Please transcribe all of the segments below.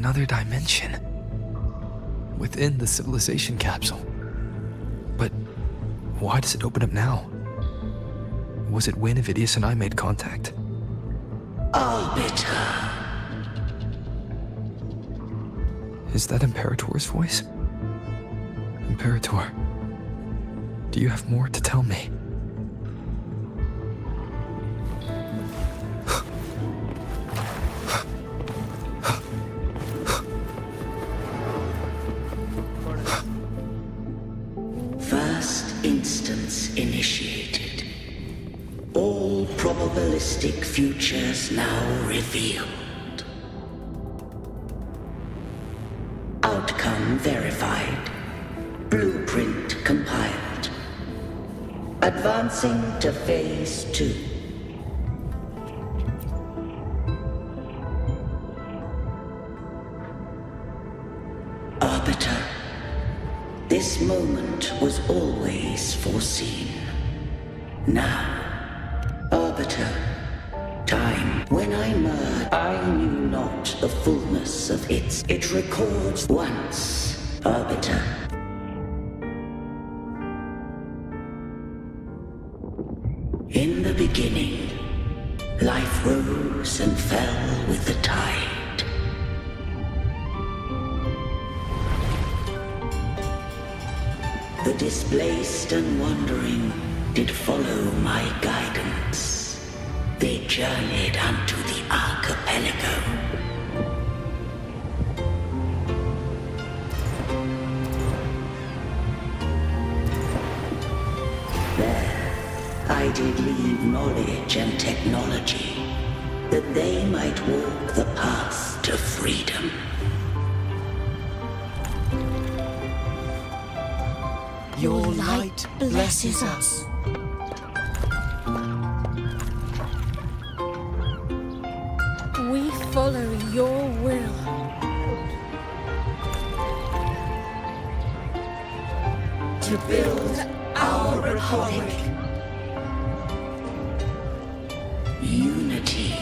another dimension within the civilization capsule. But why does it open up now? Was it when Avidius and I made contact? Arbiter. Is that Imperator's voice? Imperator, do you have more to tell me? First instance initiated. All probabilistic futures now revealed. Outcome verified. Blueprint compiled. Advancing to phase 2. Arbiter. This moment was always foreseen. Now, Arbiter, time when I merged, I knew not the fullness of its. It records once, Arbiter. In the beginning, life rose and fell with the tide. The displaced and wandering did follow my guidance. They journeyed unto the archipelago. There, I did leave knowledge and technology, that they might walk the path to freedom. Your light blesses us. We follow your will. To build our republic. Unity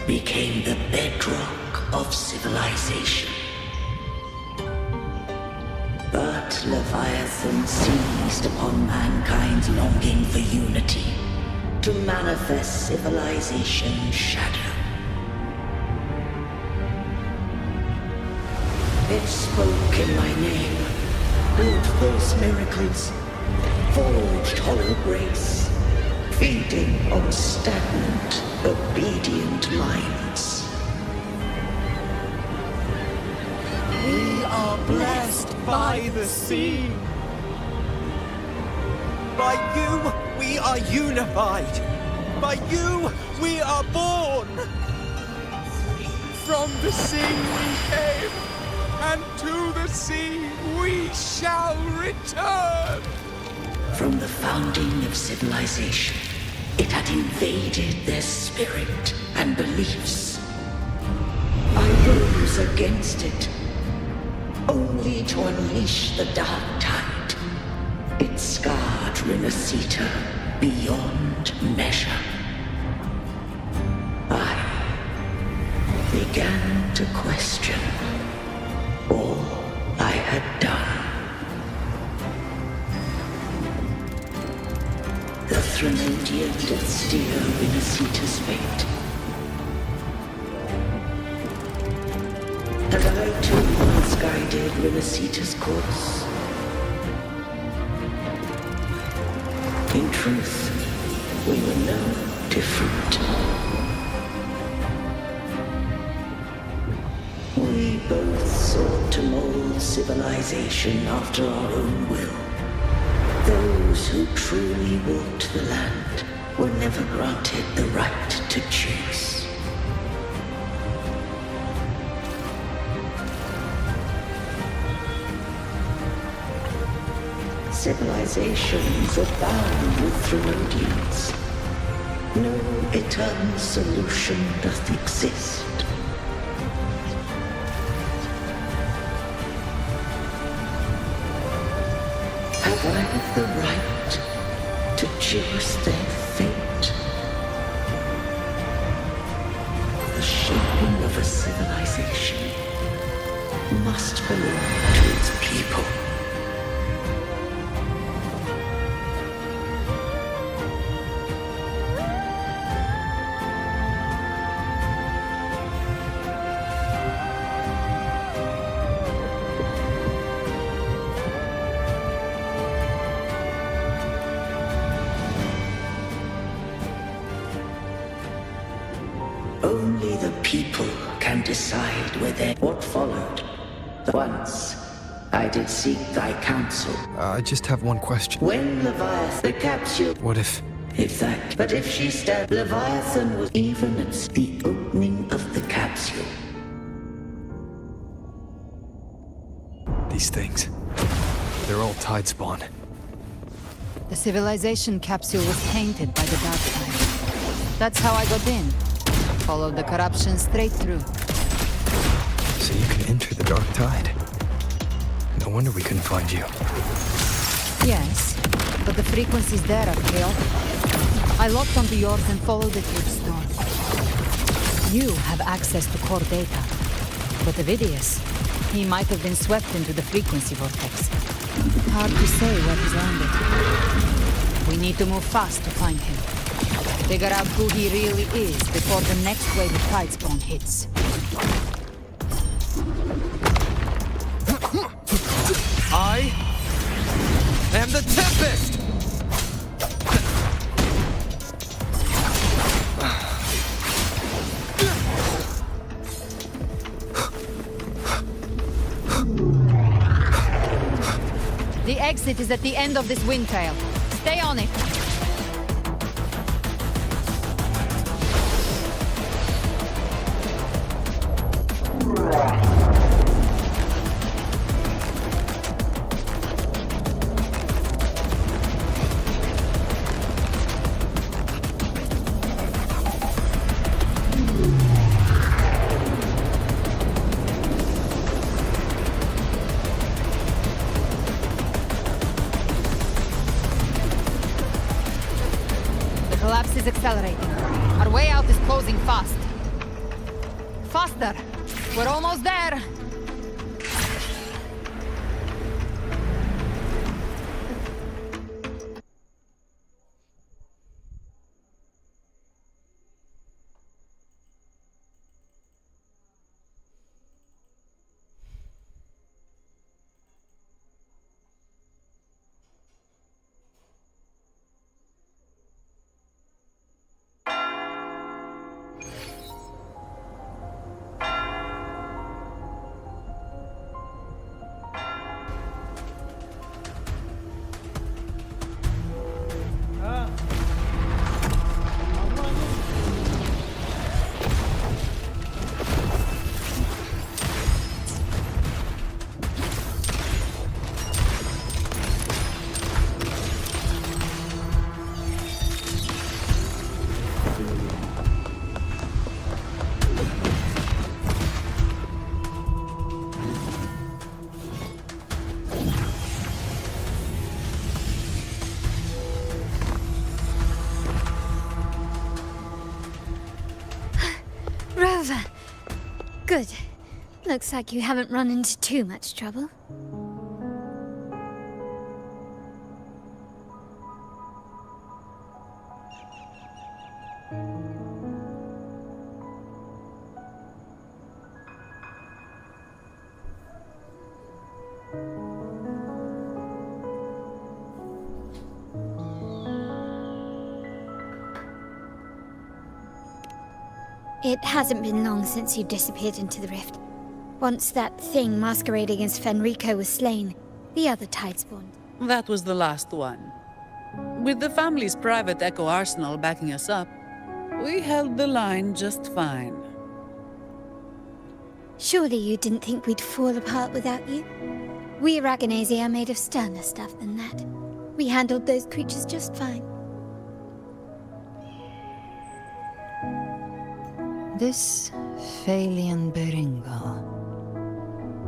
became the bedrock of civilization. But Leviathan seized upon mankind's longing for unity to manifest civilization's shadow. It spoke in my name, built false miracles, forged hollow grace, feeding on stagnant, obedient minds. We are blessed by the sea. By you, we are unified. By you, we are born. From the sea we came, and to the sea we shall return. From the founding of civilization, it had invaded their spirit and beliefs. I rose against it, only to unleash the dark tide. It scarred Rinasita beyond measure. I began to question all I had done. The Threnodian did steer Rinasita's fate. And I too once guided Rinasita's course. In truth, we were no different. We both sought to mold civilization after our own will. Those who truly walked the land were never granted the right to choose. Civilizations abound with Threnodians. No eternal solution doth exist. Have I the right to choose their fate? The shaping of a civilization must belong to its people. Only the people can decide what followed. Once I did seek thy counsel. I just have one question. When Leviathan, the capsule. What if... But if she stabbed, Leviathan was even at the opening of the capsule. These things... they're all tide spawn. The civilization capsule was tainted by the dark side. That's how I got in. Followed the corruption straight through. So you can enter the dark tide. No wonder we couldn't find you. Yes, but the frequencies there are chaotic. I locked onto yours and followed it through the storm. You have access to core data. But Avidius, he might have been swept into the frequency vortex. Hard to say where he's landed. We need to move fast to find him. Figure out who he really is before the next wave of tidespawn hits. I am the Tempest! The exit is at the end of this wind tail. Stay on it. The collapse is accelerating. Our way out is closing fast. Faster! We're almost there! Rover. Good. Looks like you haven't run into too much trouble. It hasn't been long since you disappeared into the rift. Once that thing masquerading as Fenrico was slain, the other tide spawned. That was the last one. With the family's private Echo arsenal backing us up, we held the line just fine. Surely you didn't think we'd fall apart without you? We Aragonese are made of sterner stuff than that. We handled those creatures just fine. This Phalian Beringal.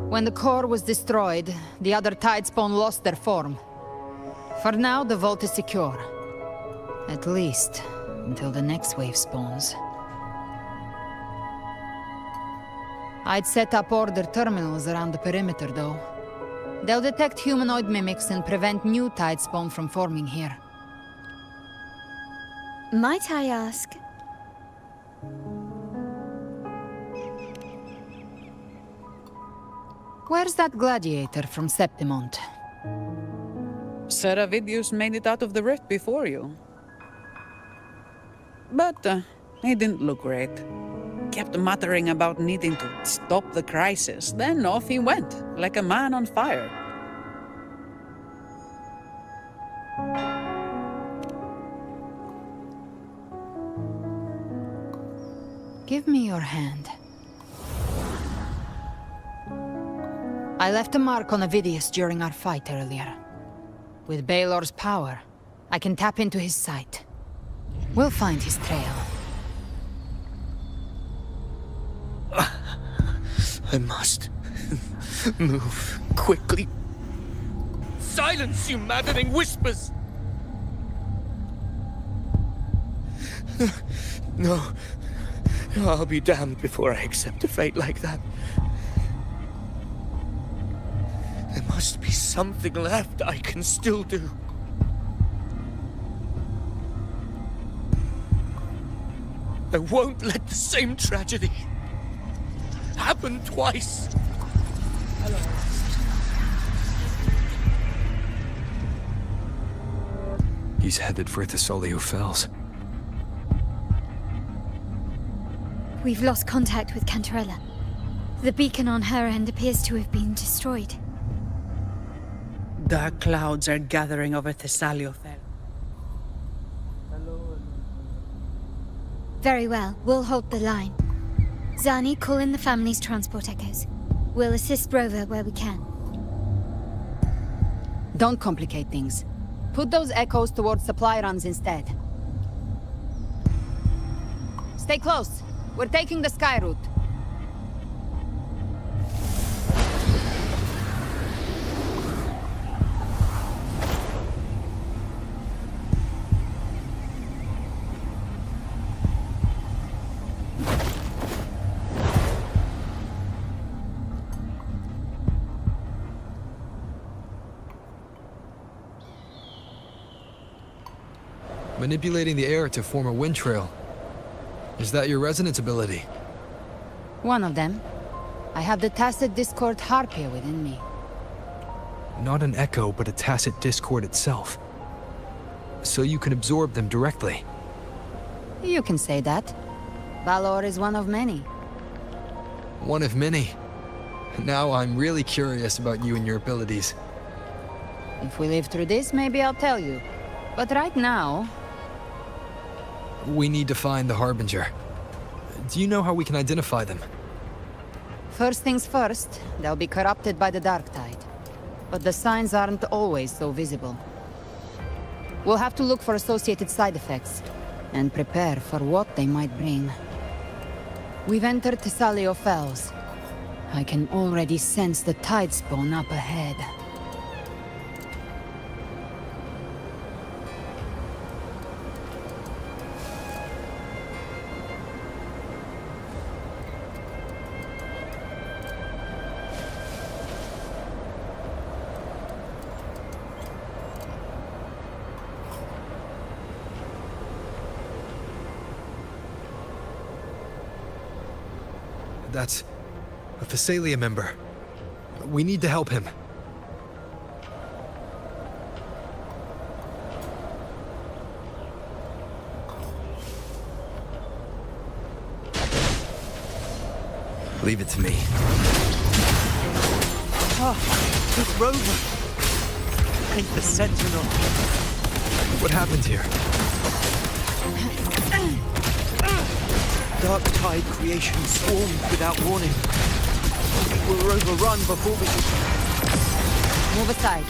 When the core was destroyed, the other tidespawn lost their form. For now, the vault is secure. At least, until the next wave spawns. I'd set up order terminals around the perimeter, though. They'll detect humanoid mimics and prevent new tide spawn from forming here. Might I ask? Where's that gladiator from Septimont? Seravidius made it out of the rift before you. But he didn't look great. Kept muttering about needing to stop the crisis. Then off he went, like a man on fire. Give me your hand. I left a mark on Avidius during our fight earlier. With Baelor's power, I can tap into his sight. We'll find his trail. I must move quickly. Silence, you maddening whispers! No. I'll be damned before I accept a fate like that. There must be something left I can still do. I won't let the same tragedy happen twice. He's headed for Thessalio Fells. We've lost contact with Cantarella. The beacon on her end appears to have been destroyed. Dark clouds are gathering over Thessalio. Very well, we'll hold the line. Zani, call in the family's transport echoes. We'll assist Rover where we can. Don't complicate things. Put those echoes towards supply runs instead. Stay close. We're taking the sky route. Manipulating the air to form a wind trail. Is that your resonance ability? One of them. I have the tacit discord harpia within me. Not an echo, but a tacit discord itself. So you can absorb them directly. You can say that. Balor is one of many. One of many. Now I'm really curious about you and your abilities. If we live through this, maybe I'll tell you. But right now... We need to find the Harbinger. Do you know how we can identify them? First things first, they'll be corrupted by the dark tide. But the signs aren't always so visible. We'll have to look for associated side effects, and prepare for what they might bring. We've entered Thessalio Fells. I can already sense the tide spawn up ahead. That's a Thessalia member. We need to help him. Leave it to me. It's Rover. Ain't the Sentinel. What happened here? Dark tide creation swarmed without warning. We'll overrun before we can... Move aside.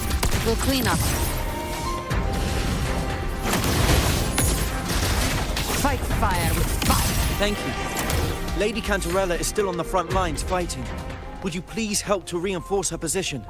We'll clean up. Fight fire with fire. Thank you. Lady Cantarella is still on the front lines fighting. Would you please help to reinforce her position?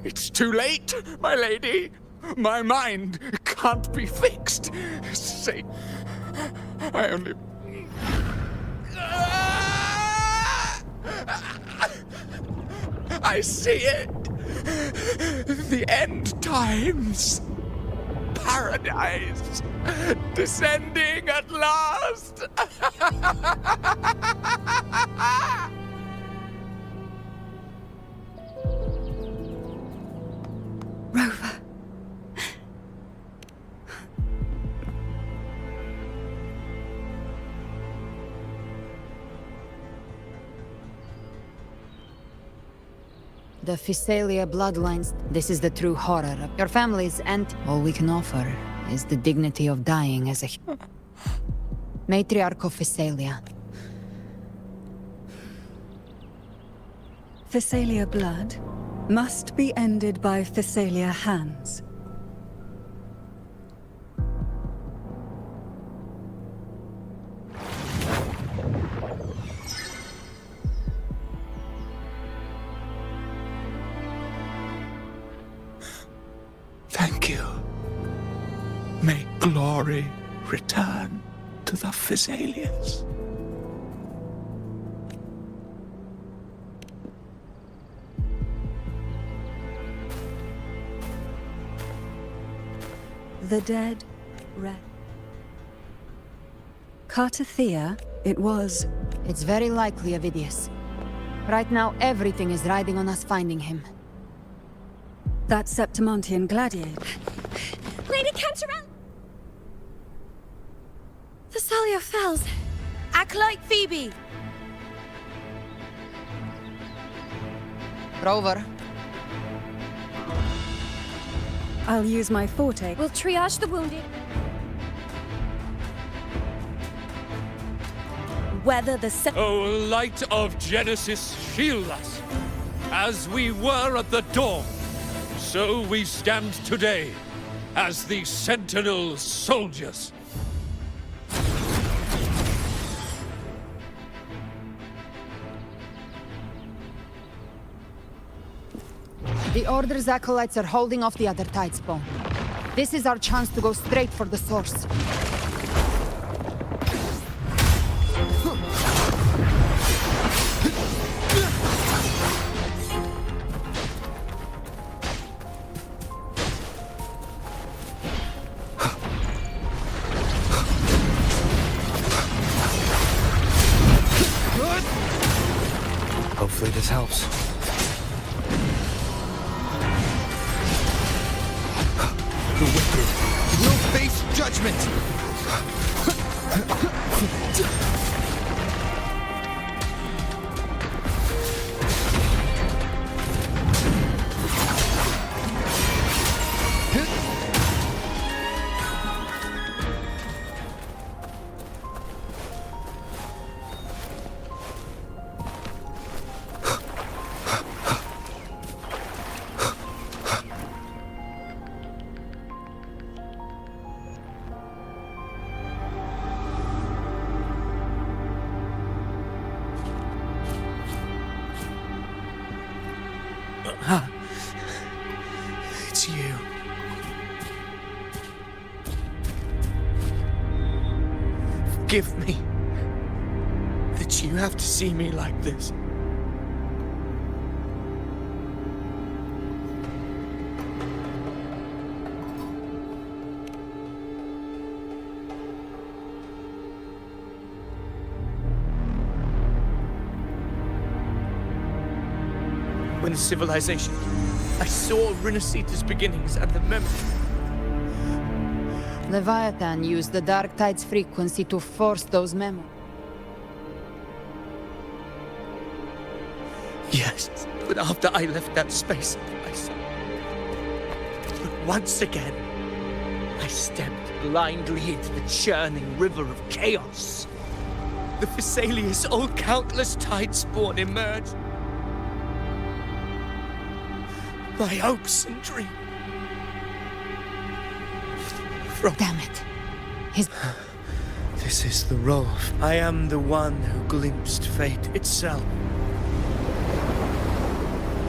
It's too late, my lady. My mind can't be fixed. Say, I only... I see it. The end times. Paradise. Descending at last. Rover. The Physalia bloodlines, this is the true horror of your family's, and all we can offer is the dignity of dying as a matriarch of Physalia. Physalia blood must be ended by Physalia hands. Thank you. May glory return to the Physalians. The dead red. Cartathea, it was. It's very likely, Avidius. Right now, everything is riding on us finding him. That Septimontian gladiator. Lady Cantorella! Thessalia Fells! Acolyte Phoebe! Rover. I'll use my forte. We'll triage the wounded. Whether the O light of Genesis, shield us! As we were at the dawn, so we stand today, as the Sentinel soldiers. The Order's acolytes are holding off the other Tidespawn. This is our chance to go straight for the source. Hopefully this helps. The wicked will face judgment! It's you. Forgive me that you have to see me like this. When the civilization, I saw Rinasita's beginnings and the memory. Leviathan used the Dark Tide's frequency to force those memories. Yes, but after I left that space, I saw. But once again, I stepped blindly into the churning river of chaos. The Physalia, all countless Tidespawn emerged. My hopes and dreams. Damn it. His... This is the role. I am the one who glimpsed fate itself.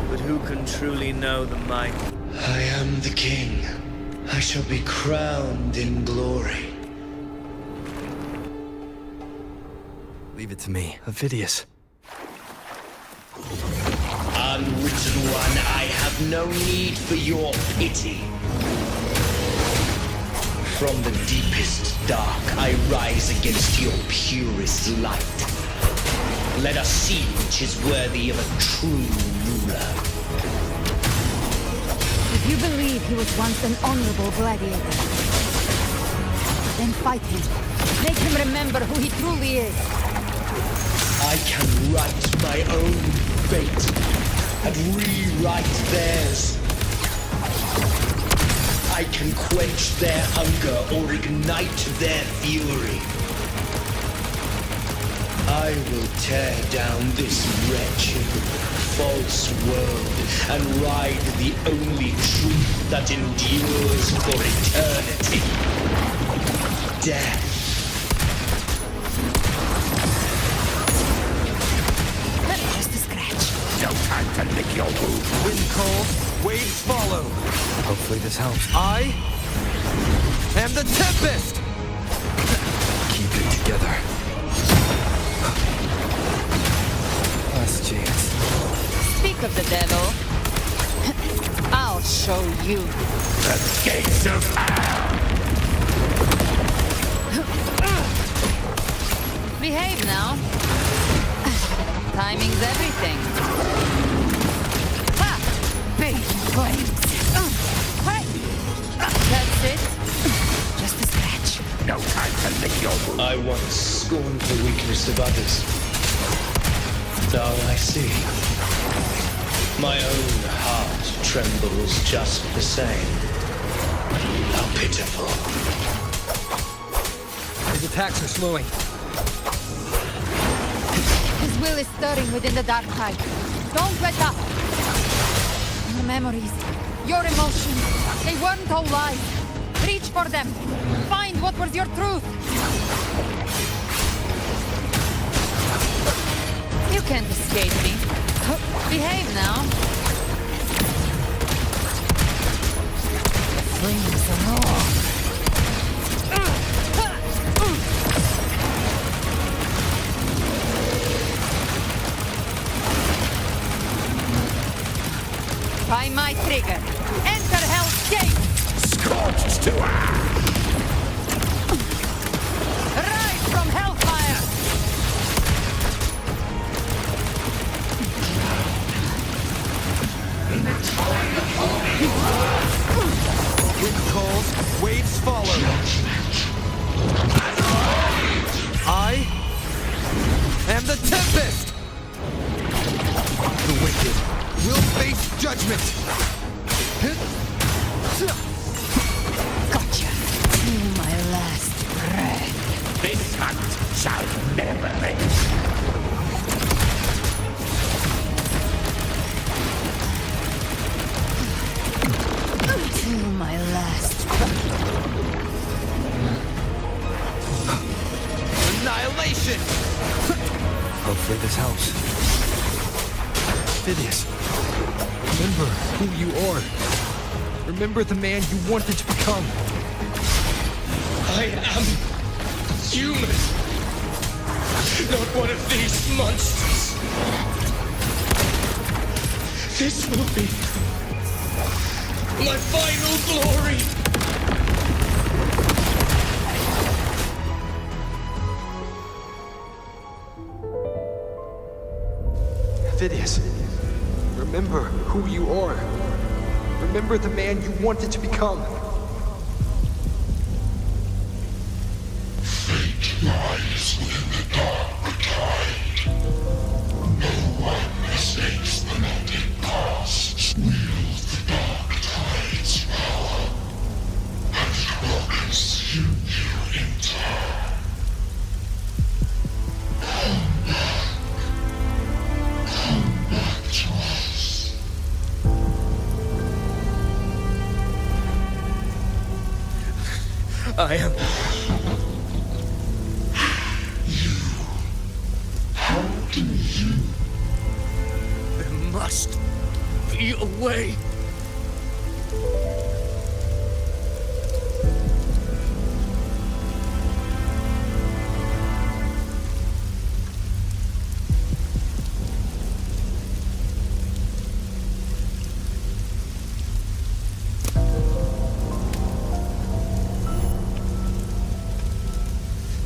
But who can truly know the might? I am the king. I shall be crowned in glory. Leave it to me, Ophidius. Unwritten one, I have no need for your pity. From the deepest dark, I rise against your purest light. Let us see which is worthy of a true ruler. If you believe he was once an honorable gladiator, then fight him. Make him remember who he truly is. I can write my own fate and rewrite theirs. I can quench their hunger or ignite their fury. I will tear down this wretched, false world and ride the only truth that endures for eternity. Death. Just a scratch. No time to lick your wound. Wind calls, waves follow. Hopefully this helps. I am the Tempest! Keep it together. Last chance. Speak of the devil. I'll show you. The gates of hell! Behave now. Timing's everything. Ha! Big flames. Hey! That's it. Just a scratch. No time to lick your wound. I once scorned the weakness of others. Now I see. My own heart trembles just the same. How pitiful. His attacks are slowing. His will is stirring within the dark tide. Don't let up. Your memories, your emotions, they weren't all lies. Reach for them. Find what was your truth. You can't escape me. Behave now. Flames are all. By my trigger. Enter Hell's Gate! Scorched to ash! Rise from Hellfire! Wind calls, waves follow. I am the Tempest! The wicked will face judgment! Gotcha. To my last breath. This hunt shall never end. To my last Annihilation! Hopefully this helps. Ophidius, remember who you are. Remember the man you wanted to become. I am human. Not one of these monsters. This will be my final glory. Ophidius, remember who you are. Remember the man you wanted to become. Fate lies within the dark tide. No one escapes the melting past. Wield the dark tide's power, and it will consume you in turn. Come back to us. I am. How do you? There must me away.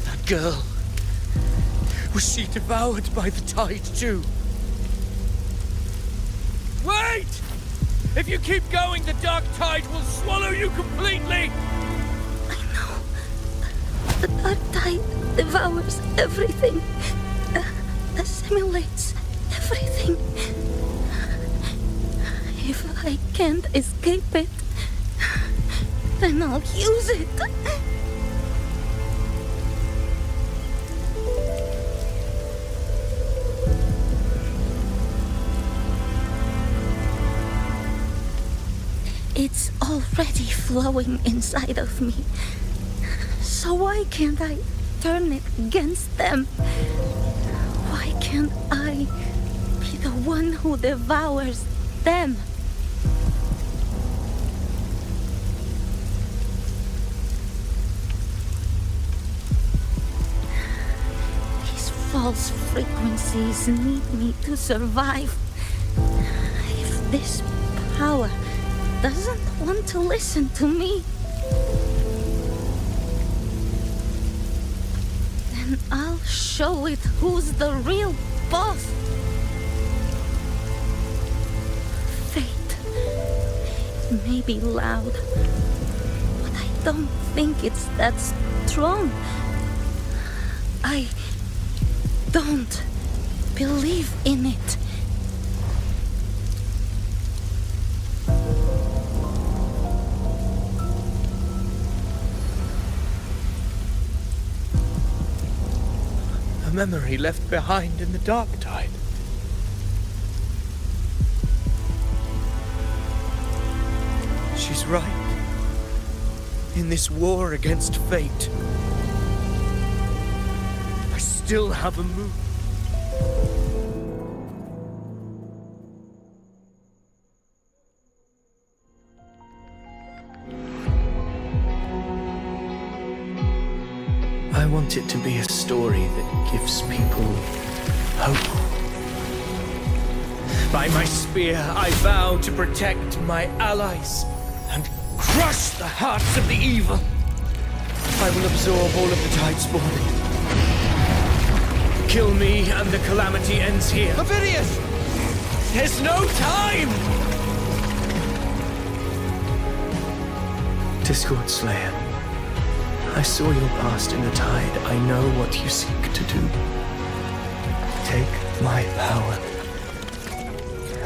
That girl. Was she devoured by the tide too? Wait! If you keep going, the dark tide will swallow you completely! I know. The dark tide devours everything. Assimilates everything. If I can't escape it, then I'll use it. It's already flowing inside of me. So why can't I turn it against them? Why can't I be the one who devours them? These false frequencies need me to survive. If this power doesn't want to listen to me, then I'll show it who's the real boss. Fate. It may be loud, but I don't think it's that strong. I don't believe in it. Memory left behind in the dark tide. She's right. In this war against fate, I still have a move. I want it to be a story that gives people hope. By my spear, I vow to protect my allies and crush the hearts of the evil. I will absorb all of the tide spawn. Kill me and the calamity ends here. Ovidius! There's no time! Discord Slayer, I saw your past in the tide. I know what you seek to do. Take my power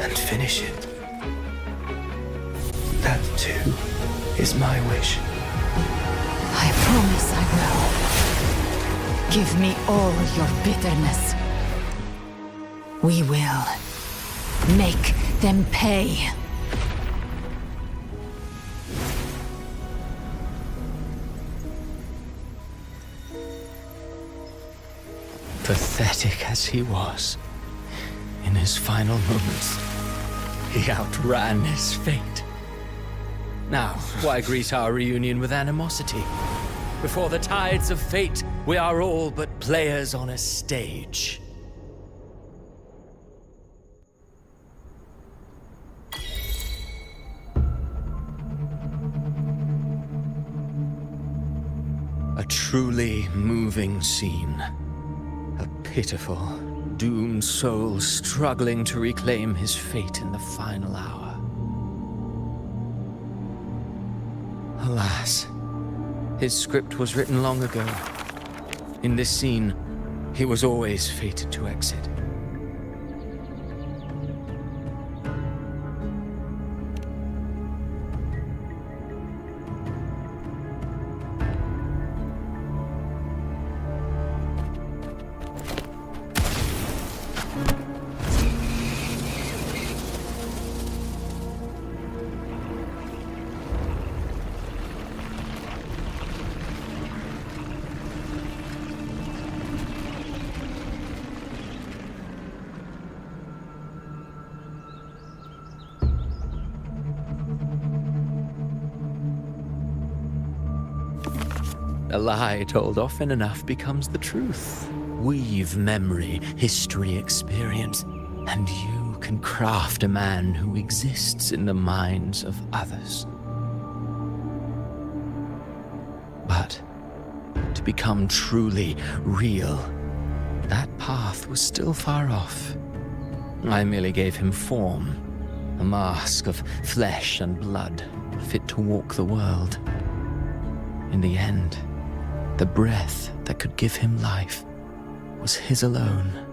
and finish it. That too is my wish. I promise I will. Give me all your bitterness. We will make them pay. Pathetic as he was, in his final moments, he outran his fate. Now, why greet our reunion with animosity? Before the tides of fate, we are all but players on a stage. A truly moving scene. A pitiful, doomed soul struggling to reclaim his fate in the final hour. Alas, his script was written long ago. In this scene, he was always fated to exit. A lie told often enough becomes the truth. Weave memory, history, experience, and you can craft a man who exists in the minds of others. But to become truly real, that path was still far off. I merely gave him form, a mask of flesh and blood, fit to walk the world. In the end, the breath that could give him life was his alone.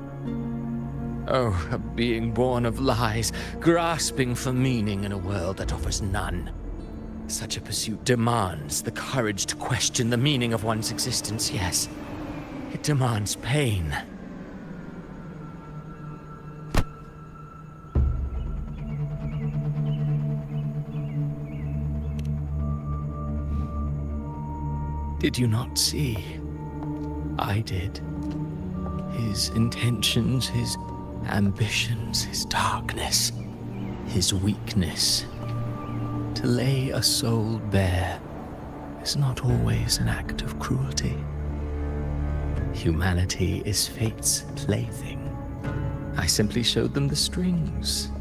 Oh, a being born of lies, grasping for meaning in a world that offers none. Such a pursuit demands the courage to question the meaning of one's existence, yes. It demands pain. Did you not see? I did. His intentions, his ambitions, his darkness, his weakness. To lay a soul bare is not always an act of cruelty. Humanity is fate's plaything. I simply showed them the strings.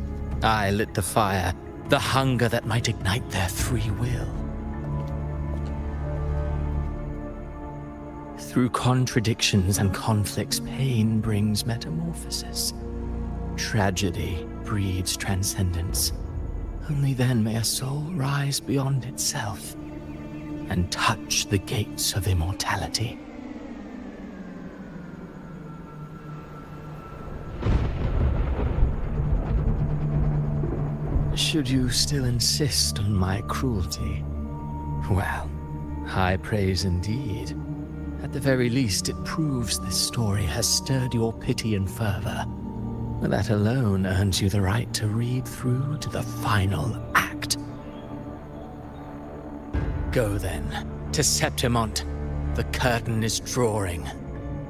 I lit the fire, the hunger that might ignite their free will. Through contradictions and conflicts, pain brings metamorphosis. Tragedy breeds transcendence. Only then may a soul rise beyond itself and touch the gates of immortality. Should you still insist on my cruelty, well, high praise indeed. At the very least, it proves this story has stirred your pity and fervor. That alone earns you the right to read through to the final act. Go then, to Septimont. The curtain is drawing.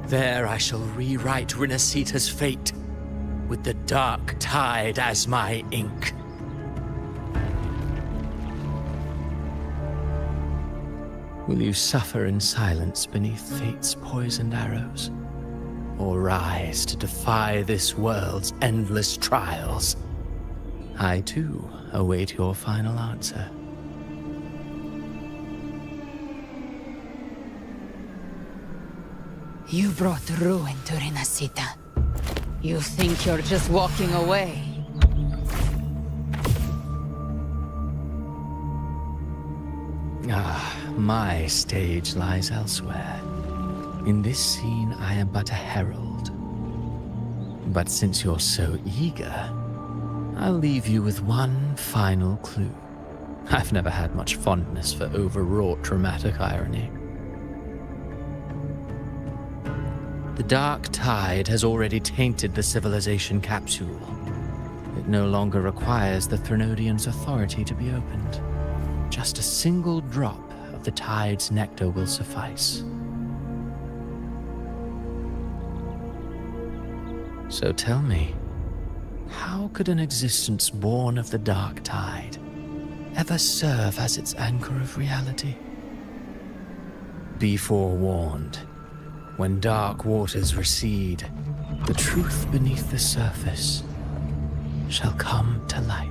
There I shall rewrite Rinasita's fate, with the dark tide as my ink. Will you suffer in silence beneath fate's poisoned arrows? Or rise to defy this world's endless trials? I, too, await your final answer. You brought ruin to Rinasita. You think you're just walking away? My stage lies elsewhere. In this scene, I am but a herald. But since you're so eager, I'll leave you with one final clue. I've never had much fondness for overwrought dramatic irony. The dark tide has already tainted the civilization capsule. It no longer requires the Threnodians' authority to be opened. Just a single drop of the tide's nectar will suffice. So tell me, how could an existence born of the dark tide ever serve as its anchor of reality? Be forewarned. When dark waters recede, the truth beneath the surface shall come to light.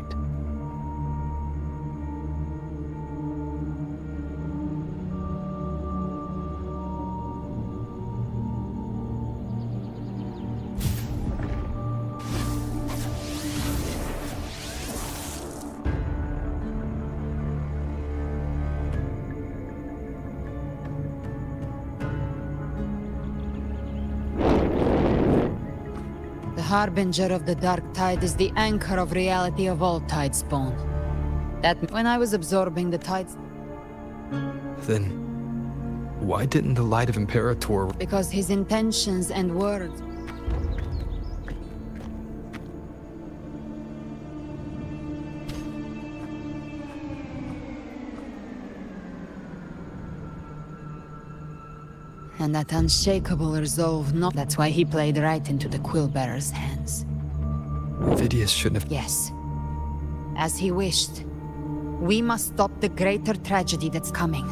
The harbinger of the dark tide is the anchor of reality of all tidespawn. That when I was absorbing the tides... Then, why didn't the light of Imperator... Because his intentions and words... And that unshakable resolve, not... That's why he played right into the Quillbearer's hands. Vidius shouldn't have... Yes. As he wished. We must stop the greater tragedy that's coming.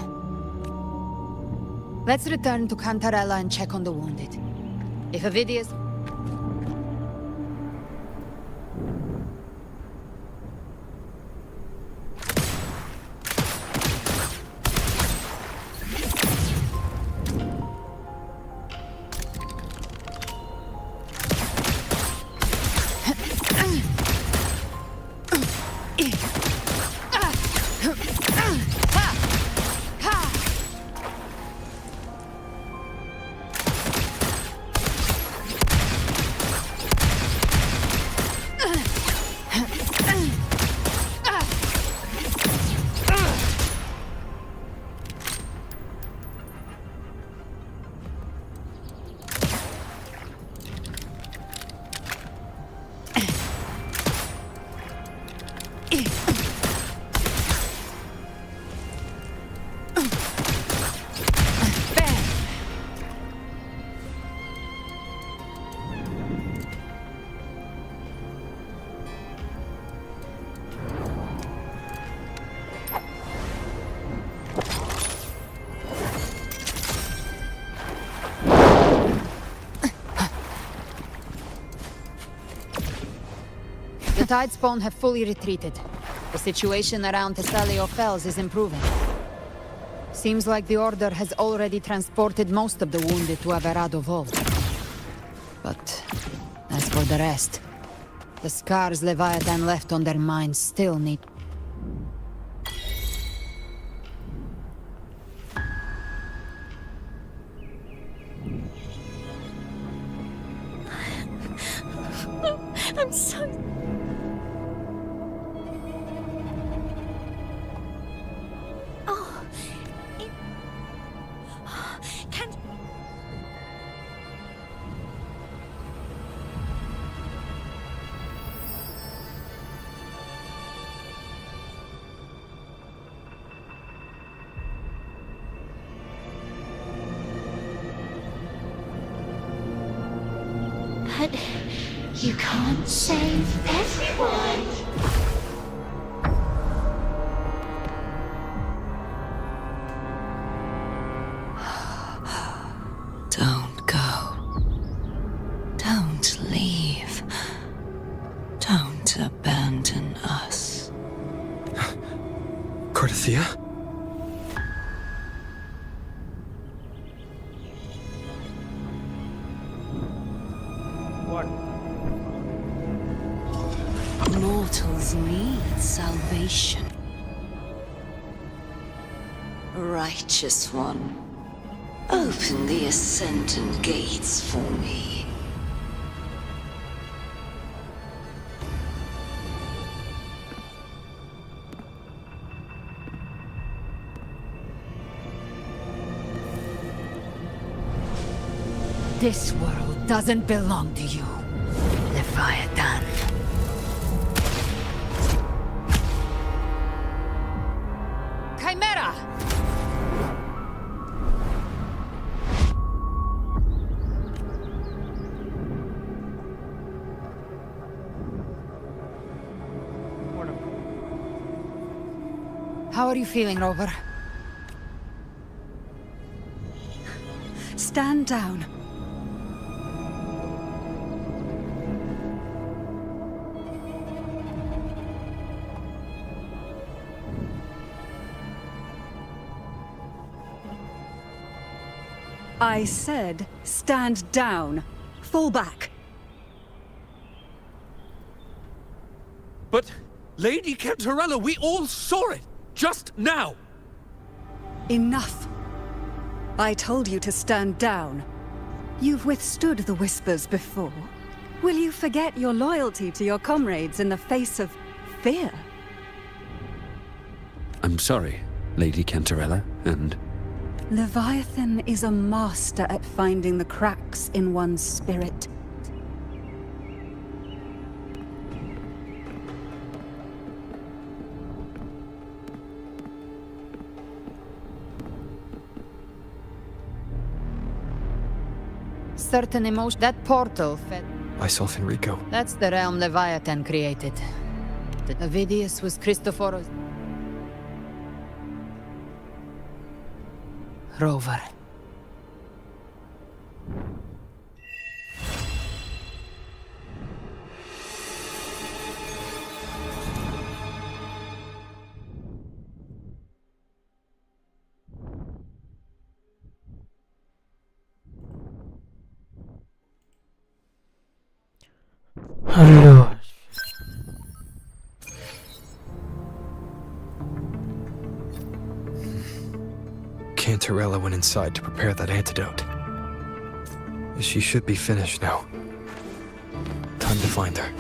Let's return to Cantarella and check on the wounded. If Avidius... The Tidespawn have fully retreated. The situation around Thessalio Fells is improving. Seems like the Order has already transported most of the wounded to Averado Vault. But as for the rest, the scars Leviathan left on their minds still need... I'm so... Oh... Can... But... You can't save everyone. Don't go. Don't leave. Don't abandon us. Cordelia? Mortals need salvation. Righteous One, open the Ascendant gates for me. This world doesn't belong to you, Leviathan. Chimera! How are you feeling, Rover? Stand down. I said, stand down. Fall back. But, Lady Cantarella, we all saw it! Just now! Enough. I told you to stand down. You've withstood the whispers before. Will you forget your loyalty to your comrades in the face of fear? I'm sorry, Lady Cantarella, and... Leviathan is a master at finding the cracks in one's spirit. Certain emotion... That portal fed... I saw Fenrico. That's the realm Leviathan created. The Avidius was Christophoros... Rover. Aduh. Cantarella went inside to prepare that antidote. She should be finished now. Time to find her.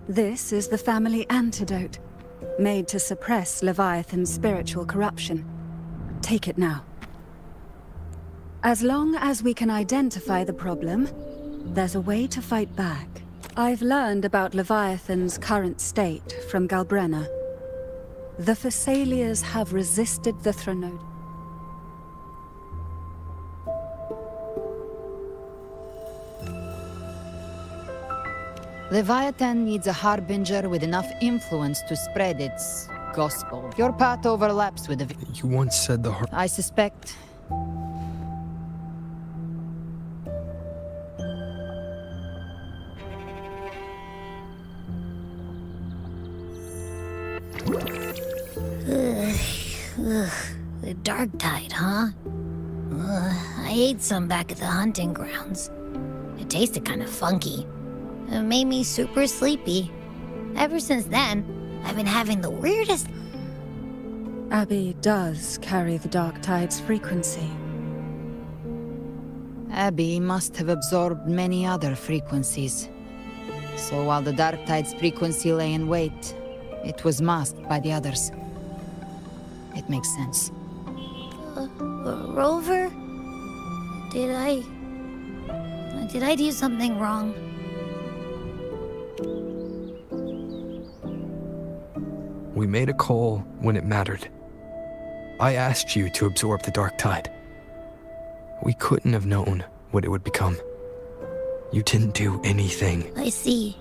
This is the family antidote, made to suppress Leviathan's spiritual corruption. Take it now. As long as we can identify the problem, there's a way to fight back. I've learned about Leviathan's current state from Galbrenna. The Thessalians have resisted the Threnode. Leviathan needs a harbinger with enough influence to spread its gospel. Your path overlaps with the... You once said the I suspect... The dark tide, huh? I ate some back at the hunting grounds. It tasted kind of funky. It made me super sleepy. Ever since then, I've been having the weirdest... Abby does carry the dark tide's frequency. Abby must have absorbed many other frequencies. So while the dark tide's frequency lay in wait, it was masked by the others. It makes sense. Rover? Did I do something wrong? We made a call when it mattered. I asked you to absorb the dark tide. We couldn't have known what it would become. You didn't do anything. I see.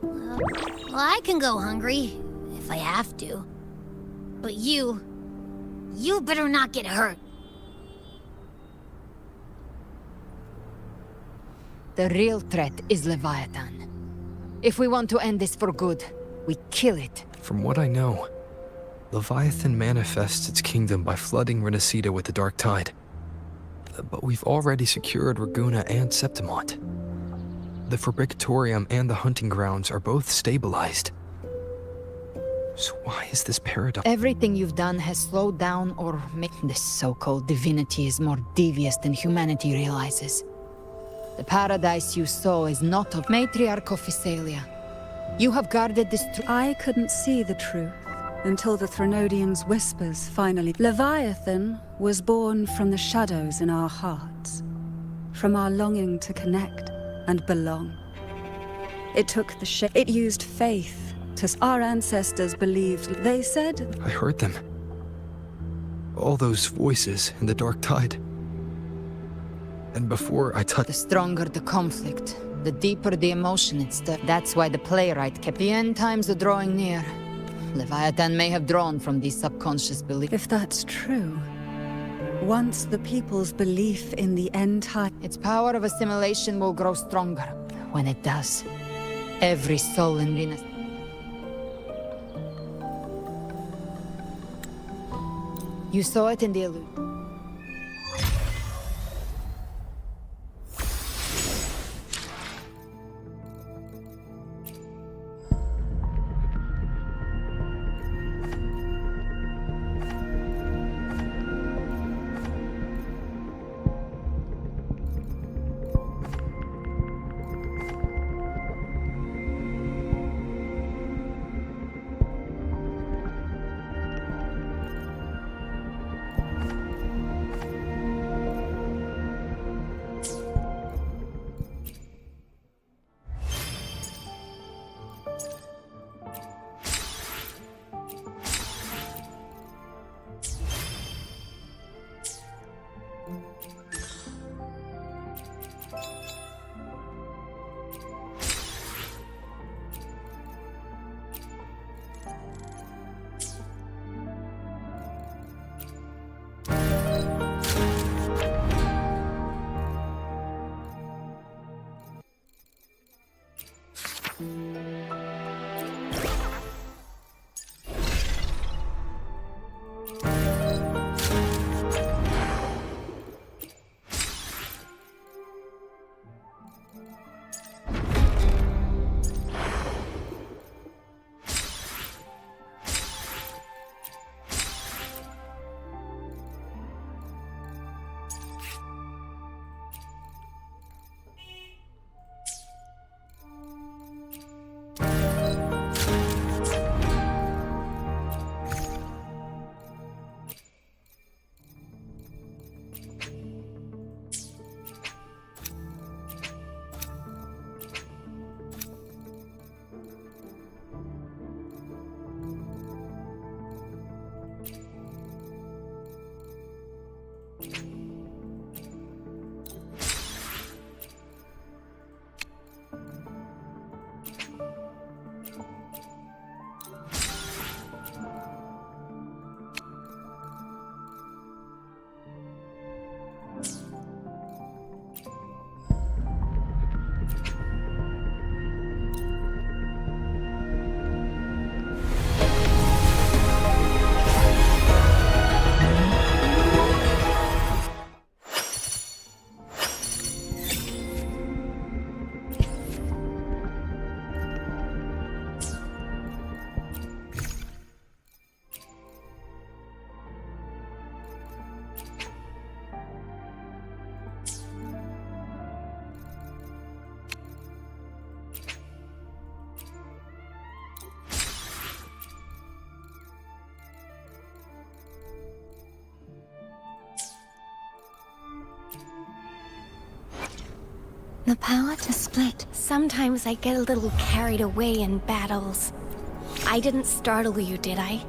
Well, I can go hungry, if I have to. But you better not get hurt. The real threat is Leviathan. If we want to end this for good, we kill it. From what I know, Leviathan manifests its kingdom by flooding Renacida with the dark tide. But we've already secured Raguna and Septimont. The Fabricatorium and the hunting grounds are both stabilized. So why is this paradox? Everything you've done has slowed down or made this so-called divinity is more devious than humanity realizes. The paradise you saw is not of Matriarch of Thessalia. You have guarded this truth. I couldn't see the truth until the Threnodian's whispers finally... Leviathan was born from the shadows in our hearts, from our longing to connect and belong. It took the shape. It used faith. Our ancestors believed. They said... I heard them. All those voices in the dark tide. And before I touched... The stronger the conflict, the deeper the emotion it stirs. That's why the playwright kept... The end times are drawing near. Leviathan may have drawn from these subconscious beliefs. If that's true, once the people's belief in the end time... Its power of assimilation will grow stronger. When it does, every soul in Venus... You saw it in the illusion. The power to split. Sometimes I get a little carried away in battles. I didn't startle you, did I?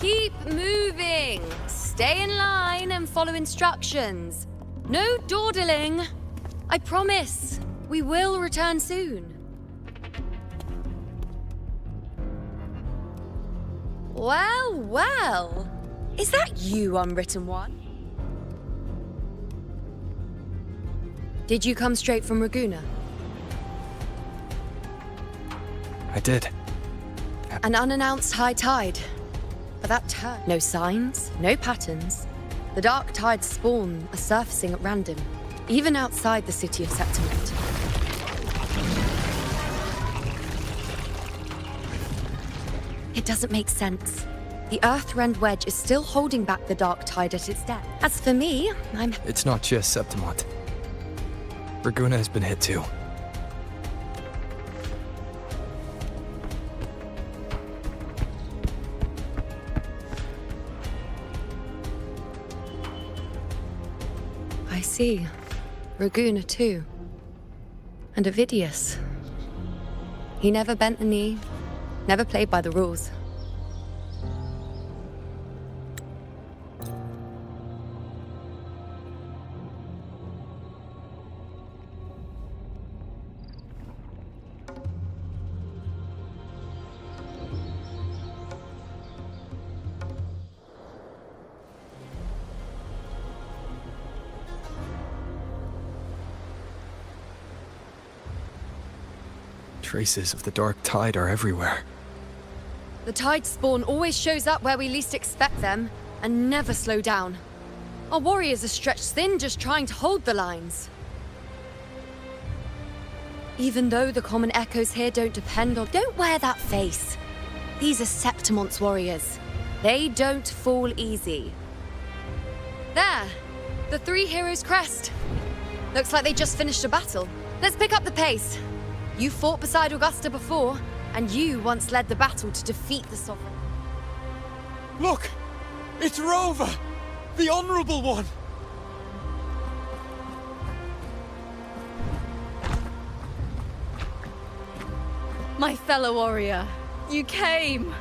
Keep moving! Stay in line and follow instructions. No dawdling! I promise, we will return soon. Well, well. Is that you, Unwritten One? Did you come straight from Raguna? I did. An unannounced high tide. But that turn, no signs, no patterns. The dark tide's spawn are surfacing at random, even outside the city of Septimate. It doesn't make sense. The Earthrend Wedge is still holding back the dark tide at its depth. As for me, It's not just Septimont. Raguna has been hit too. I see. Raguna too. And Ovidius. He never bent a knee, never played by the rules. Traces of the dark tide are everywhere. The tide spawn always shows up where we least expect them, and never slow down. Our warriors are stretched thin just trying to hold the lines. Even though the common echoes here don't depend on... Don't wear that face. These are Septimont's warriors. They don't fall easy. There! The three heroes' crest. Looks like they just finished a battle. Let's pick up the pace. You fought beside Augusta before, and you once led the battle to defeat the Sovereign. Look! It's Rover! The Honorable One! My fellow warrior, you came!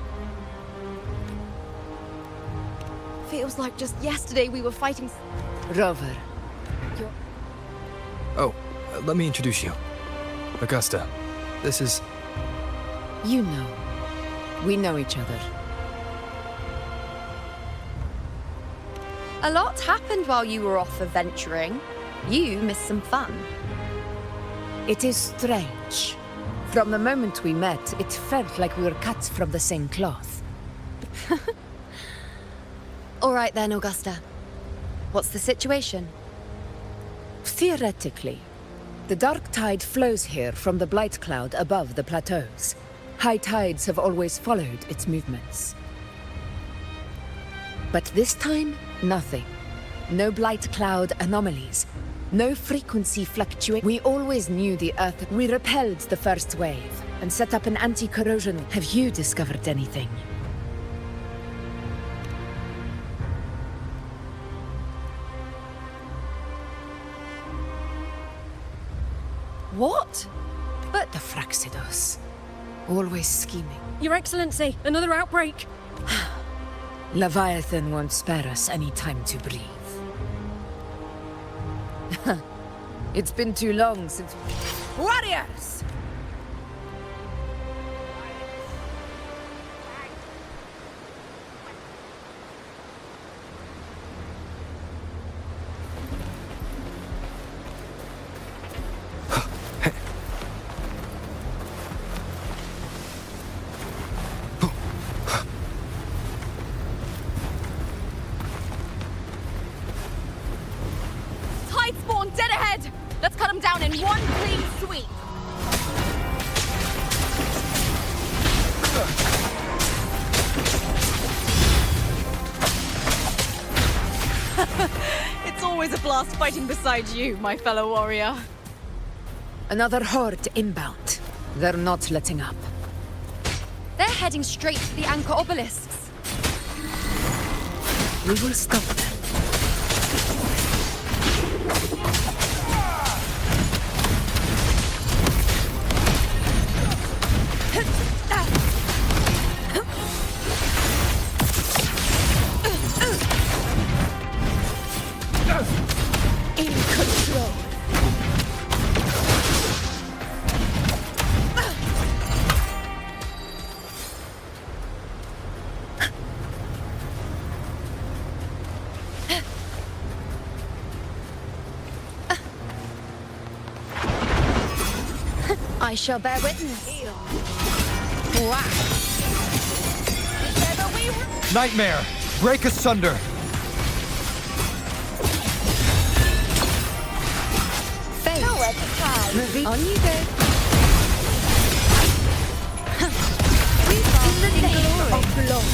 Feels like just yesterday we were fighting... Rover. Oh, let me introduce you. Augusta, this is... You know. We know each other. A lot happened while you were off adventuring. You missed some fun. It is strange. From the moment we met, it felt like we were cut from the same cloth. All right then, Augusta. What's the situation? Theoretically, the dark tide flows here from the blight cloud above the plateaus. High tides have always followed its movements. But this time, nothing. No blight cloud anomalies. No frequency fluctuation. We always knew the Earth. We repelled the first wave and set up an anti-corrosion. Have you discovered anything? What? But the Fraxidos. Always scheming. Your Excellency, another outbreak! Leviathan won't spare us any time to breathe. It's been too long since... Warriors! Tide spawn dead ahead! Let's cut them down in one clean sweep! It's always a blast fighting beside you, my fellow warrior. Another horde inbound. They're not letting up. They're heading straight to the anchor obelisks. We will stop them. In control. I shall bear witness. Wow. Nightmare! Break asunder! Fate. On you go. In the name of glory.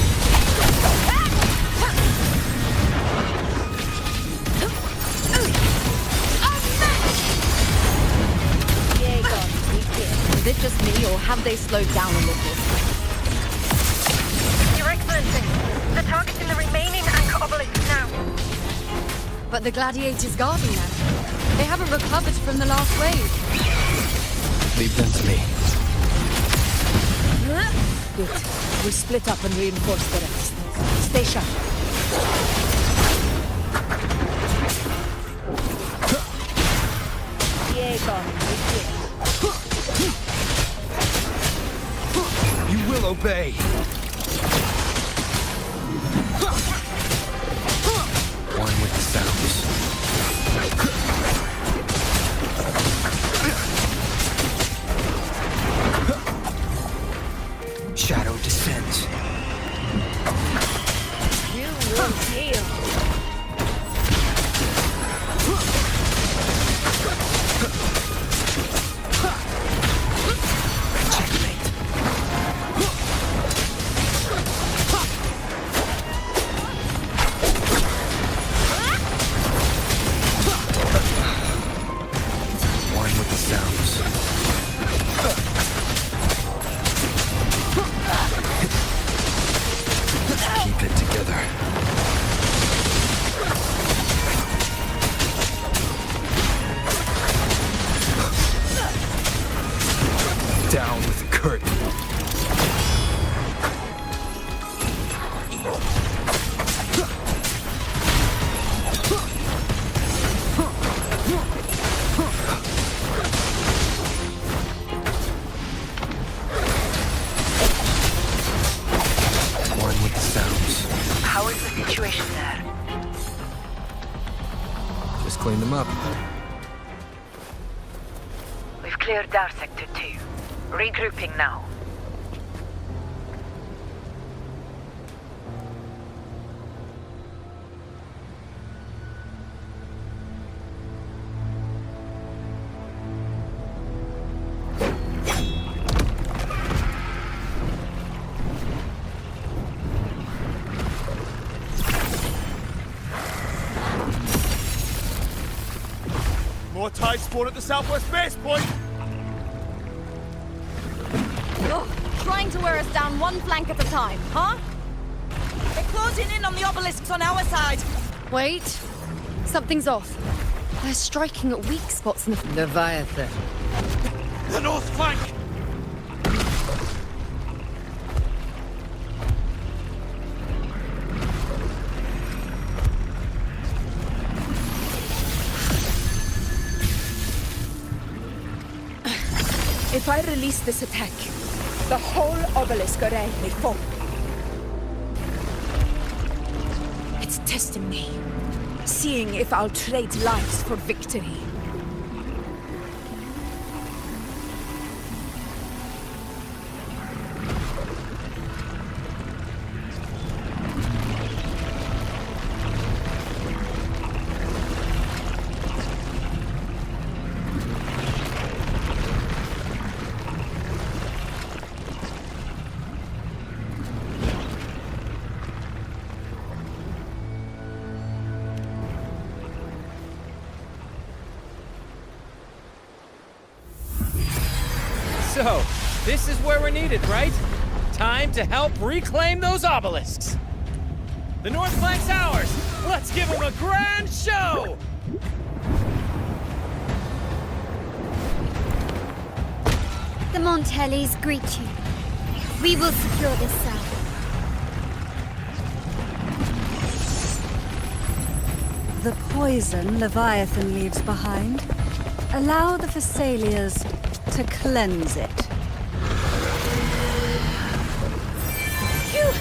Is it just me, or have they slowed down a little? Your Excellency, they're targeting the remaining anchor obelisks now. But the gladiators guarding them. They haven't recovered from the last wave. Leave them to me. Good. We'll split up and reinforce the rest. Stay sharp. You will obey! One with the sounds. Shadow descends. You will heal. One with the sounds. Keep it together. Down with the curtain. up. We've cleared Dar Sector 2. Regrouping now. More TIE spawn at the southwest base point! Ugh, trying to wear us down one flank at a time, huh? They're closing in on the obelisks on our side. Wait. Something's off. They're striking at weak spots in the... Leviathan. The north flank! If I release this attack, the whole obelisk array may fall. It's testing me, seeing if I'll trade lives for victory. So, this is where we're needed, right? Time to help reclaim those obelisks. The north flank's ours. Let's give them a grand show! The Montellis greet you. We will secure this cell. The poison Leviathan leaves behind, allow the Phassalias to cleanse it. Phew!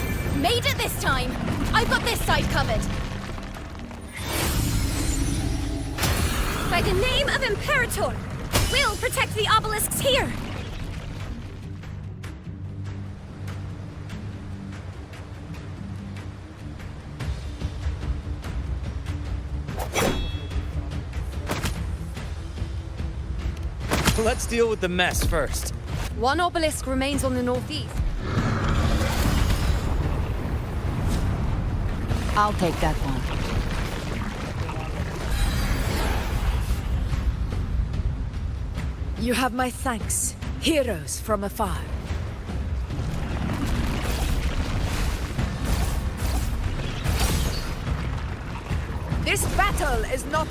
Made it this time! I've got this side covered! By the name of Imperator, we'll protect the obelisks here! Let's deal with the mess first. One obelisk remains on the northeast. I'll take that one. You have my thanks, heroes from afar. This battle is not...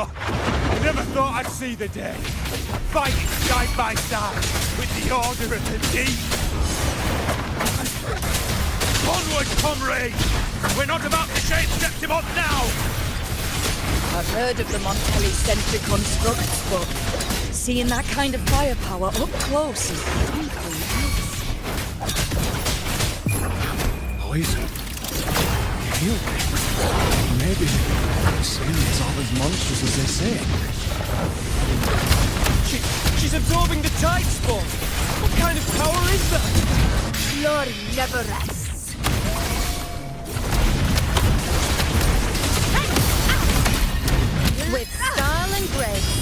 I never thought I'd see the day. Fighting side by side with the Order of the Deep. Onward, comrades! We're not about to change Septimont now! I've heard of the Montelli-centric constructs, but seeing that kind of firepower up close is something else. Poison. Heal. Maybe Salia's all as monstrous as they say. She's absorbing the tide spawn! What kind of power is that? Glory never rests. With style and grace.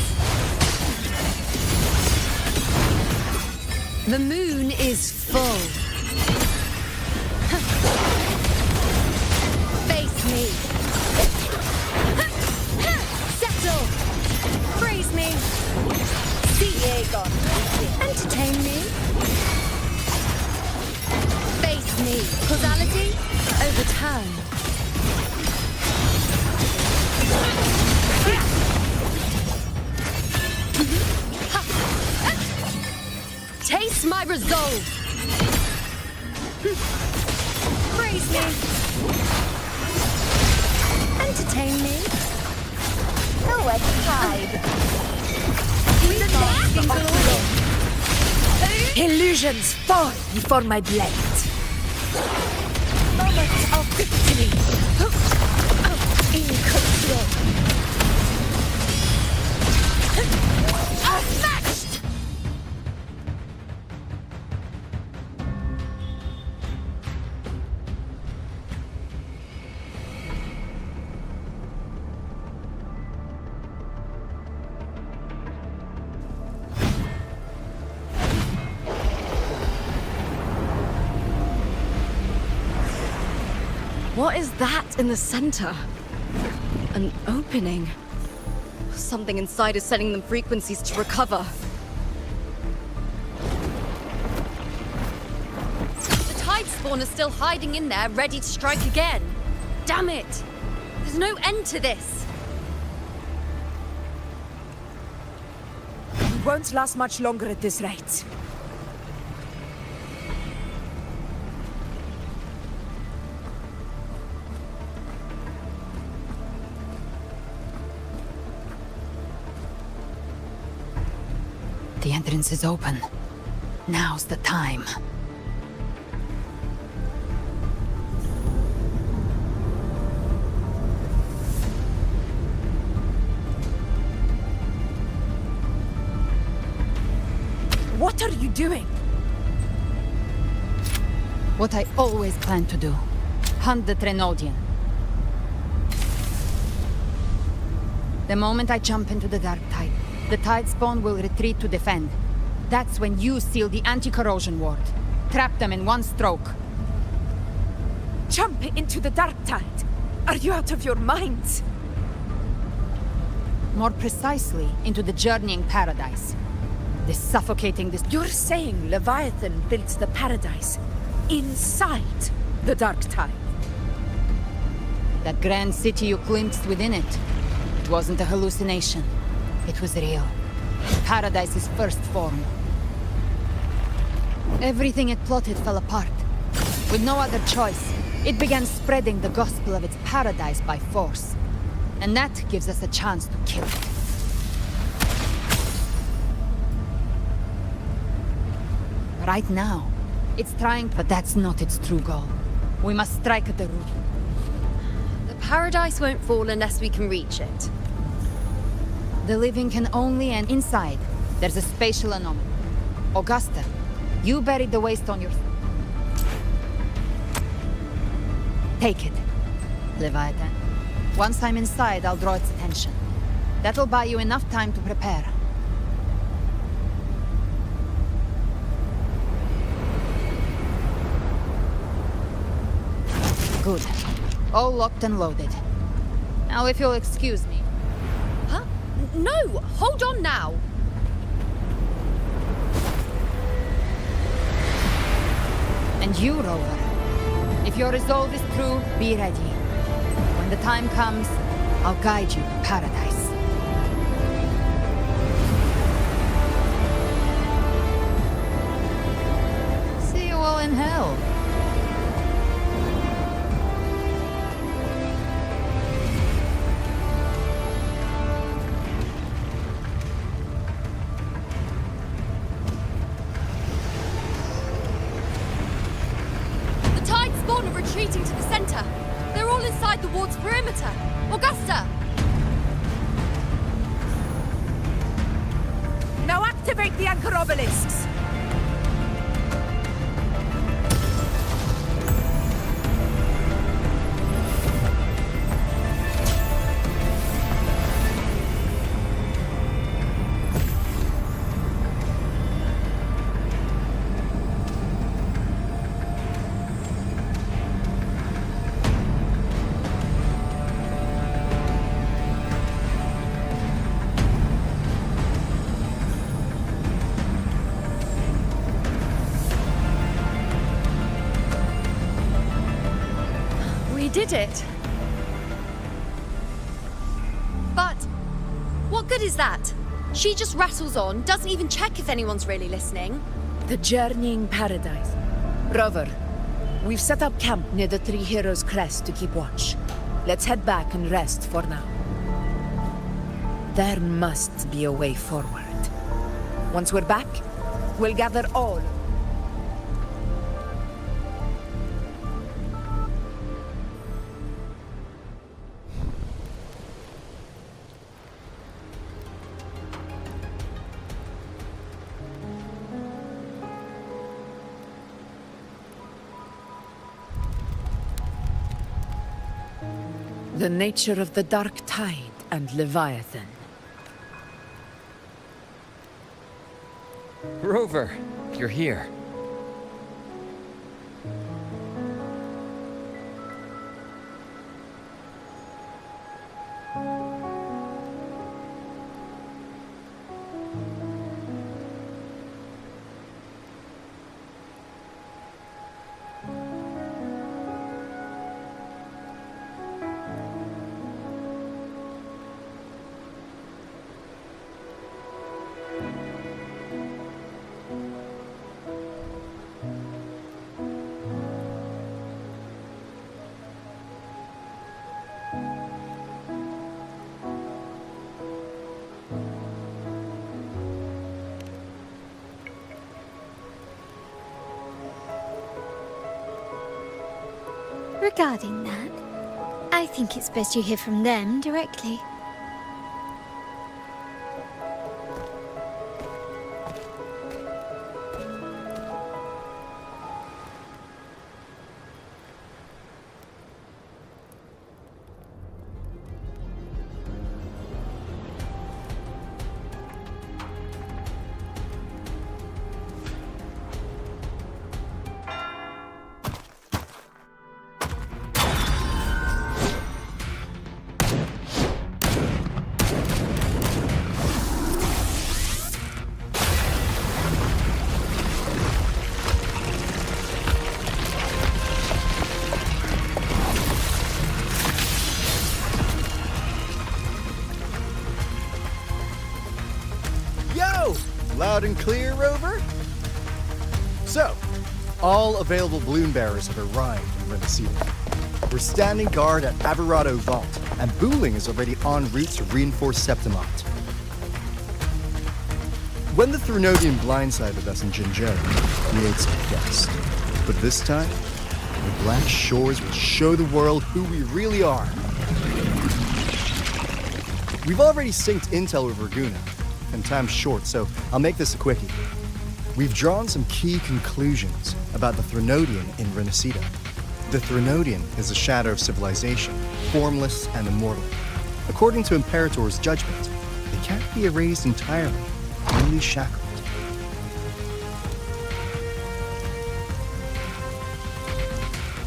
The moon is full. Face me. Settle. Praise me. See Aegon. Entertain me. Face me. Causality. Overturn. Taste my resolve. Praise me. Entertain me. Nowhere to hide. In the name of glory. Illusions fall before my blade. Moment of victory. In control. Unmatched! What is that in the center? An opening. Something inside is sending them frequencies to recover. The tide spawn is still hiding in there, ready to strike again. Damn it! There's no end to this. We won't last much longer at this rate. The entrance is open. Now's the time. What are you doing? What I always planned to do. Hunt the Trenodian. The moment I jump into the dark tide, the tide spawn will retreat to defend. That's when you seal the anti-corrosion ward. Trap them in one stroke. Jump into the dark tide. Are you out of your minds? More precisely, into the journeying paradise. The suffocating this. You're saying Leviathan built the paradise inside the dark tide? That grand city you glimpsed within it. It wasn't a hallucination. It was real. Paradise's first form. Everything it plotted fell apart. With no other choice, it began spreading the gospel of its paradise by force. And that gives us a chance to kill it. Right now, it's trying, but that's not its true goal. We must strike at the root. The paradise won't fall unless we can reach it. The living can only end inside. There's a spatial anomaly. Augusta, you buried the waste on your... Take it, Leviathan. Once I'm inside, I'll draw its attention. That'll buy you enough time to prepare. Good. All locked and loaded. Now, if you'll excuse me. Huh? No! Hold on now! And you, Rover. If your resolve is true, be ready. When the time comes, I'll guide you to paradise. See you all in hell. Retreating to the center. They're all inside the ward's perimeter. Augusta! Now activate the anchor obelisks! Did it. But what good is that? She just rattles on, doesn't even check if anyone's really listening. The journeying paradise. Rover, we've set up camp near the Three Heroes crest to keep watch. Let's head back and rest for now. There must be a way forward. Once we're back, We'll gather all. The nature of the Dark Tide and Leviathan. Rover, you're here. Regarding that, I think it's best you hear from them directly. Loud and clear, Rover? So, all available balloon bearers have arrived in Renacida. We're standing guard at Averado Vault, and Booling is already en route to reinforce Septimont. When the Threnodian blindsided us in Jinzhou, we ate some dust. But this time, the Black Shores will show the world who we really are. We've already synced intel with Raguna, and time's short, so I'll make this a quickie. We've drawn some key conclusions about the Threnodian in Renacida. The Threnodian is a shadow of civilization, formless and immortal. According to Imperator's judgment, it can't be erased entirely, only shackled.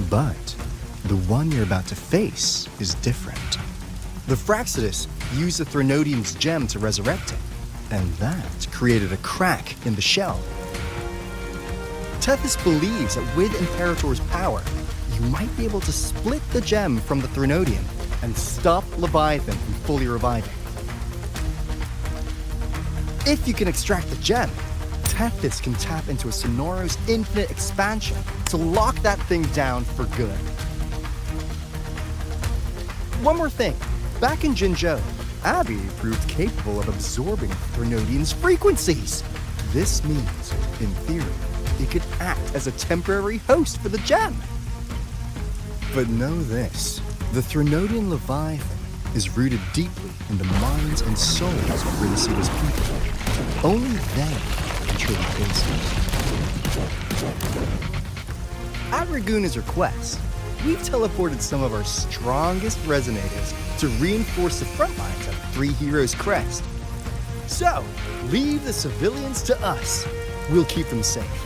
But the one you're about to face is different. The Fraxidus used the Threnodian's gem to resurrect it, and that created a crack in the shell. Tethys believes that with Imperator's power, you might be able to split the gem from the Threnodian and stop Leviathan from fully reviving. If you can extract the gem, Tethys can tap into a Sonoro's infinite expansion to lock that thing down for good. One more thing. Back in Jinzhou, Abby proved capable of absorbing Threnodian's frequencies. This means, in theory, it could act as a temporary host for the gem. But know this, the Threnodian Leviathan is rooted deeply in the minds and souls of Renacida's people. Only they can truly face it. At Raguna's request, we've teleported some of our strongest resonators to reinforce the front lines at Three Heroes Crest. So, leave the civilians to us. We'll keep them safe.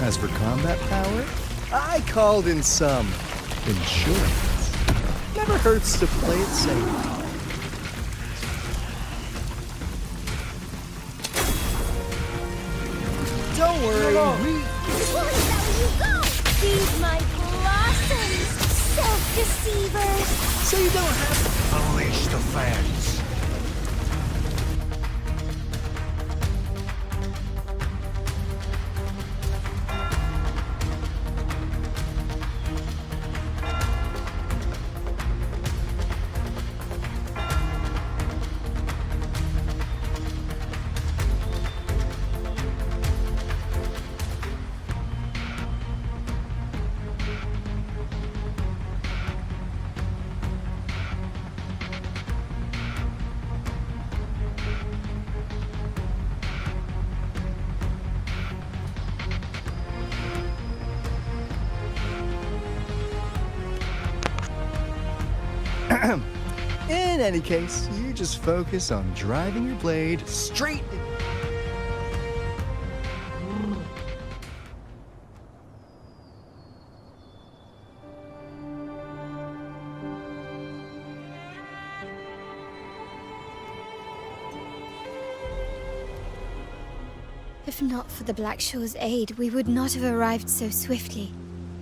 As for combat power, I called in some insurance. Never hurts to play it safe. Don't worry, Where you go? Feed my blossoms, self-deceivers! So you don't have to unleash the fans. In any case, you just focus on driving your blade straight. If not for the Black Shore's aid, we would not have arrived so swiftly,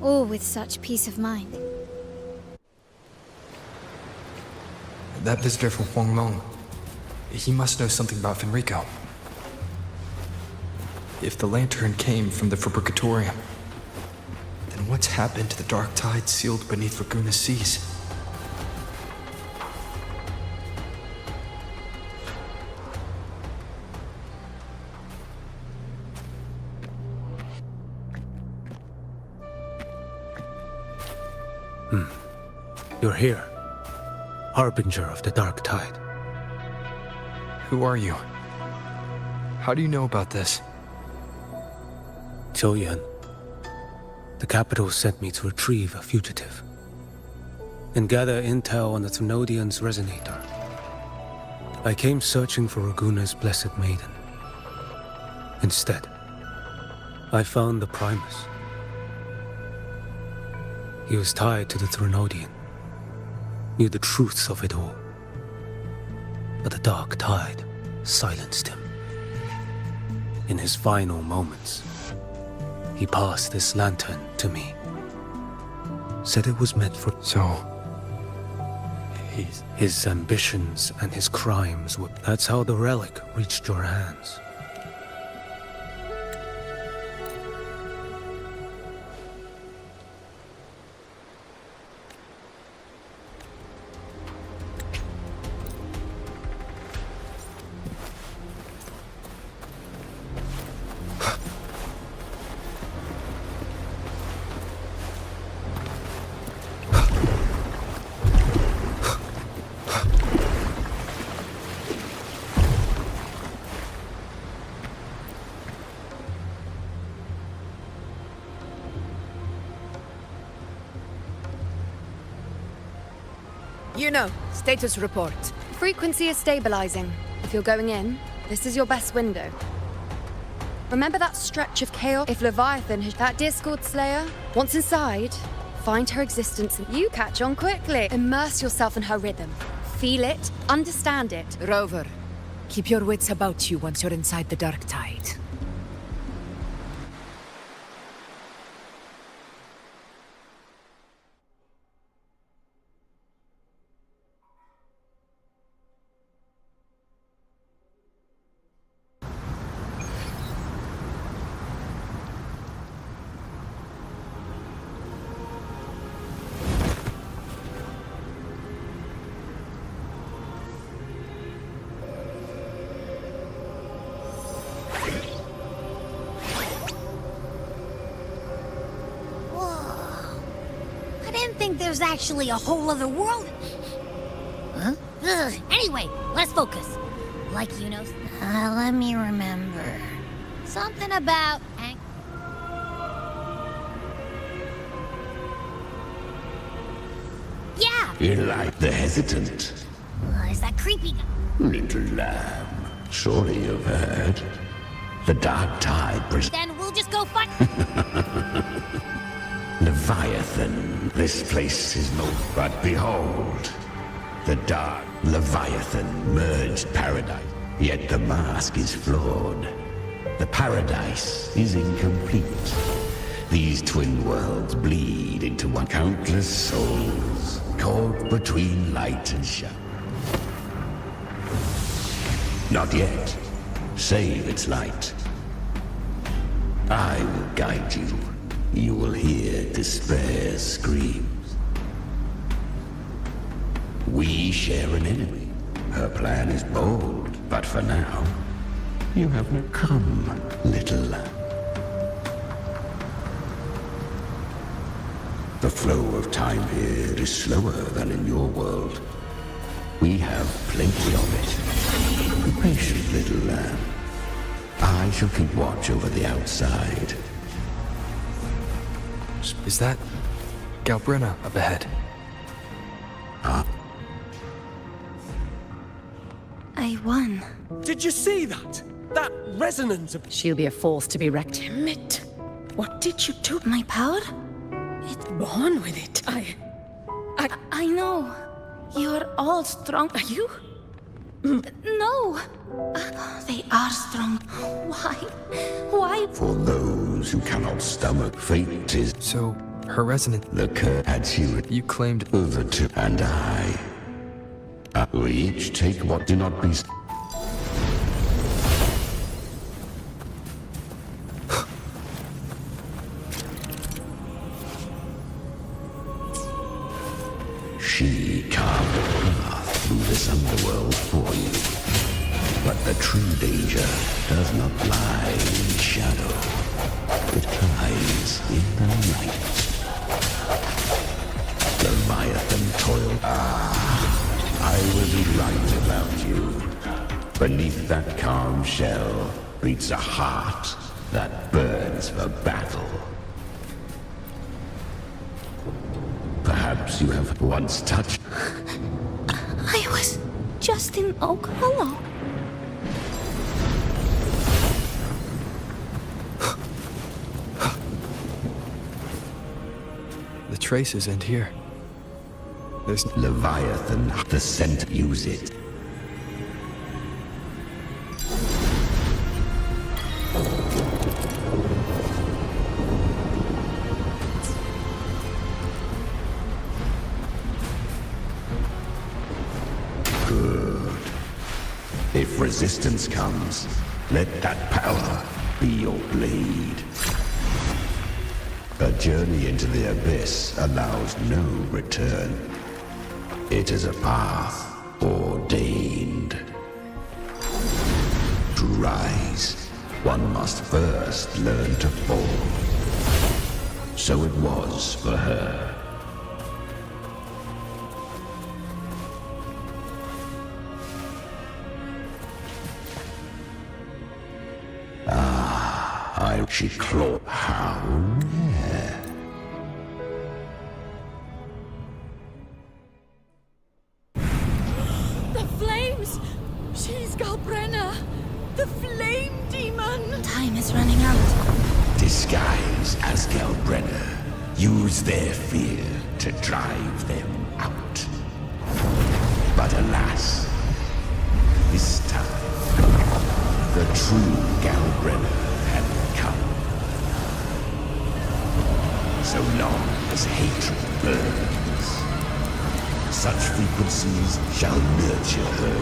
or with such peace of mind. That visitor from Huanglong, he must know something about Fenrico. If the lantern came from the Fabricatorium, then what's happened to the dark tide sealed beneath Raguna's seas? You're here, harbinger of the dark tide. Who are you? How do you know about this? Zhouyan. The capital sent me to retrieve a fugitive and gather intel on the Thenodian's resonator. I came searching for Raguna's blessed maiden. Instead, I found the Primus. He was tied to the Thenodian, knew the truths of it all. But the dark tide silenced him. In his final moments, he passed this lantern to me. Said it was meant for... So... His ambitions and his crimes were... That's how the relic reached your hands. You know, status report. Frequency is stabilizing. If you're going in, this is your best window. Remember that stretch of chaos? If Leviathan has that Discord Slayer, once inside, find her existence and you catch on quickly. Immerse yourself in her rhythm. Feel it, understand it. Rover, keep your wits about you once you're inside the dark tide. There's actually a whole other world. Huh? Ugh. Anyway, let's focus. Like you know. Let me remember. Something about. Yeah. You like the hesitant? Is that creepy? Little lamb. Surely you've heard. The dark tide. Then we'll just go fight. Leviathan, this place is no... But behold, the dark Leviathan merged paradise. Yet the mask is flawed. The paradise is incomplete. These twin worlds bleed into one. Countless souls caught between light and shadow. Not yet. Save its light. I will guide you. You will hear despair's screams. We share an enemy. Her plan is bold, but for now, you have no... Come, little lamb. The flow of time here is slower than in your world. We have plenty of it. Be patient, little lamb. I shall keep watch over the outside. Is that Galbrina up ahead? I won. Did you see that? That resonance of... She'll be a force to be reckoned. Damn it. What did you do? My power? Born with it. I know. You're all strong. Are you? No. They are strong. Why? Why? For those who cannot stomach fate is... So, her resonance... The curse adds you claimed... over to... And I... we each take what do not be... She carved a path through this underworld for you. But the true danger does not lie in shadow. It lies in the night. Leviathan toiled. I was right about you. Beneath that calm shell beats a heart that burns for battle. Perhaps you have once touched... I was just in Oak Hollow. The traces end here. There's... Leviathan, the scent, use it. Good. If resistance comes, let that power be your blade. A journey into the abyss allows no return. It is a path ordained. To rise, one must first learn to fall. So it was for her. She clawed. How rare. The flames! She's Galbrenna! The flame demon! Time is running out. Disguise as Galbrenna. Use their fear to drive them out. But alas, this time, the true Galbrenna had come. So long as hatred burns, such frequencies shall nurture her